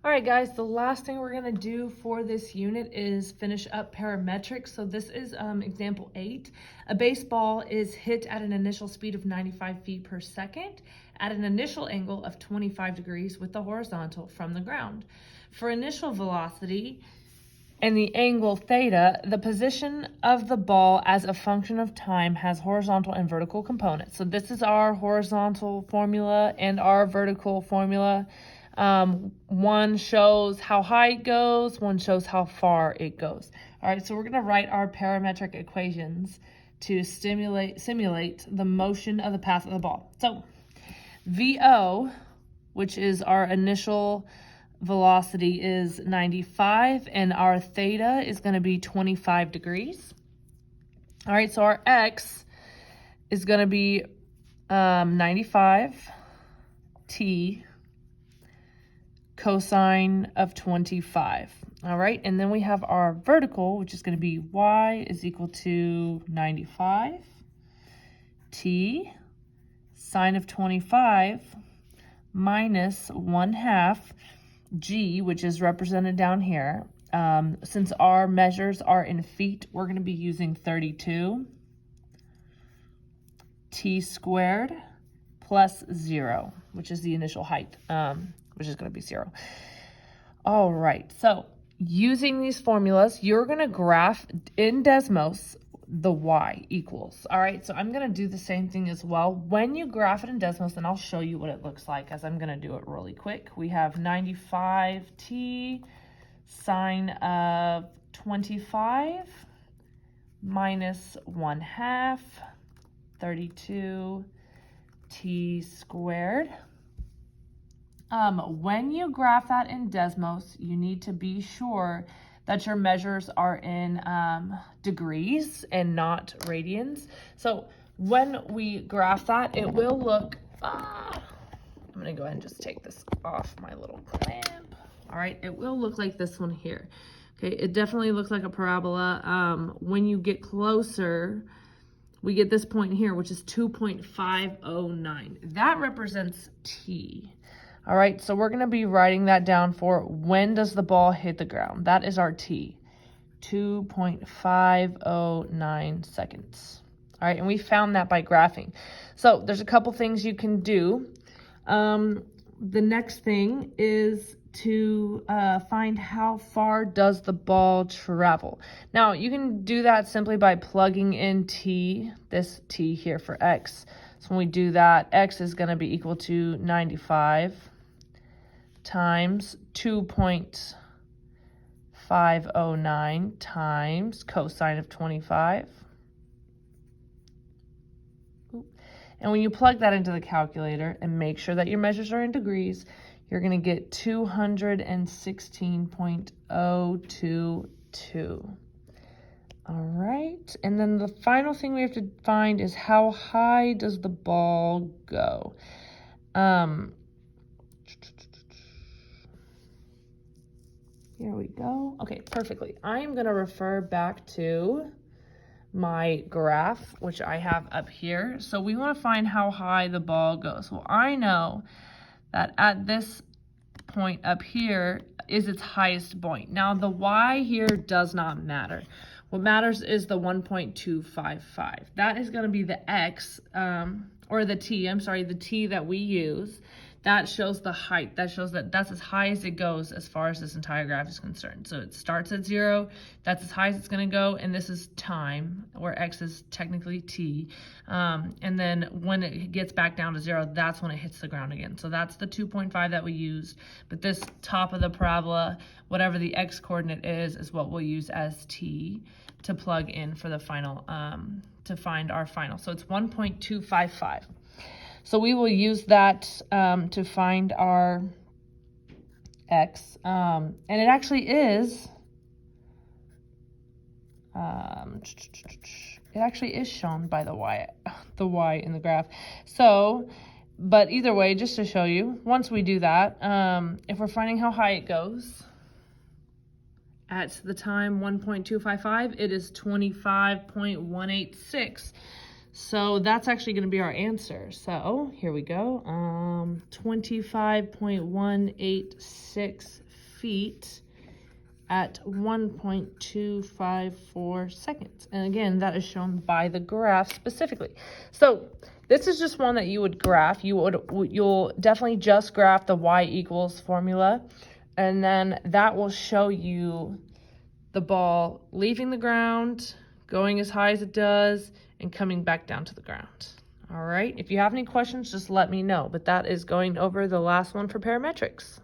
All right, guys, the last thing we're gonna do for this unit is finish up parametrics. So this is example 8. A baseball is hit at an initial speed of 95 feet per second at an initial angle of 25 degrees with the horizontal from the ground. For initial velocity and the angle theta, the position of the ball as a function of time has horizontal and vertical components. So this is our horizontal formula and our vertical formula. One shows how high it goes, one shows how far it goes. All right, so we're gonna write our parametric equations to simulate the motion of the path of the ball. So VO, which is our initial velocity, is 95, and our theta is gonna be 25 degrees. All right, so our X is gonna be 95 T cosine of 25. All right, and then we have our vertical, which is going to be y is equal to 95 t sine of 25 minus 1/2 g, which is represented down here. Since our measures are in feet, we're going to be using 32 t squared plus 0, which is the initial height, which is going to be 0. All right, so using these formulas, you're going to graph in Desmos the y equals. All right, so I'm going to do the same thing as well. When you graph it in Desmos, and I'll show you what it looks like as I'm going to do it really quick. We have 95t sine of 25 minus 1/2 32 t squared. When you graph that in Desmos, you need to be sure that your measures are in degrees and not radians. So when we graph that, it will look, I'm gonna go ahead and just take this off my little clamp. All right, it will look like this one here. Okay, it definitely looks like a parabola. When you get closer, we get this point here, which is 2.509. That represents T. All right, so we're gonna be writing that down for when does the ball hit the ground. That is our T, 2.509 seconds. All right, and we found that by graphing. So there's a couple things you can do. The next thing is to find how far does the ball travel. Now, you can do that simply by plugging in T, this T here for X. So when we do that, X is gonna be equal to 95 times 2.509 times cosine of 25. And when you plug that into the calculator and make sure that your measures are in degrees, you're going to get 216.022. All right, and then the final thing we have to find is how high does the ball go? Here we go. Okay, perfectly. I'm going to refer back to my graph, which I have up here. So we want to find how high the ball goes. Well, I know that at this point up here is its highest point. Now the y here does not matter. What matters is the 1.255. That is going to be the x, or the t, I'm sorry, the t that we use. That shows the height. That shows that that's as high as it goes as far as this entire graph is concerned. So it starts at 0, that's as high as it's going to go, and this is time, where x is technically t. And then when it gets back down to 0, that's when it hits the ground again. So that's the 2.5 that we used. But this top of the parabola, whatever the x coordinate is what we'll use as t to plug in for the final, to find our final. So it's 1.255. So we will use that to find our x, and it actually is, shown by the y in the graph. So, but either way, just to show you, once we do that, if we're finding how high it goes, at the time 1.255, it is 25.186. So that's actually going to be our answer. So here we go. 25.186 feet at 1.254 seconds. And again, that is shown by the graph specifically. So this is just one that you would graph. You'll definitely just graph the y equals formula, and then that will show you the ball leaving the ground, going as high as it does, and coming back down to the ground. All right, if you have any questions, just let me know. But that is going over the last one for parametrics.